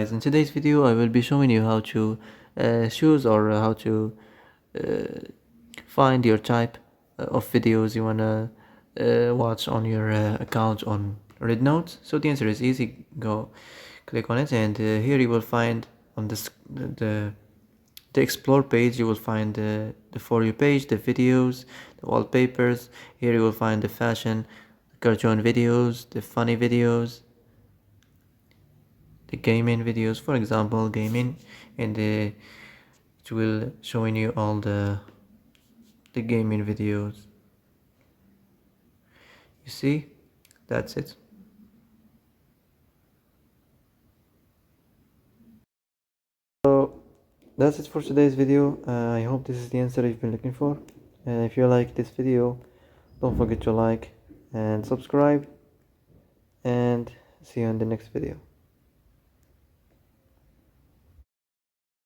guys, in today's video I will be showing you how to choose or how to find your type of videos you wanna watch on your account on Rednote. So the answer is easy. Go click on it, and here you will find on this the explore page. You will find the for you page, the videos, the wallpapers. Here you will find the fashion, cartoon videos, the funny videos, the gaming videos, for example gaming, and it will showing you all the gaming videos. You see, that's it. So that's it for today's video. I hope this is the answer you've been looking for. If you like this video, don't forget to like and subscribe, and see you in the next video.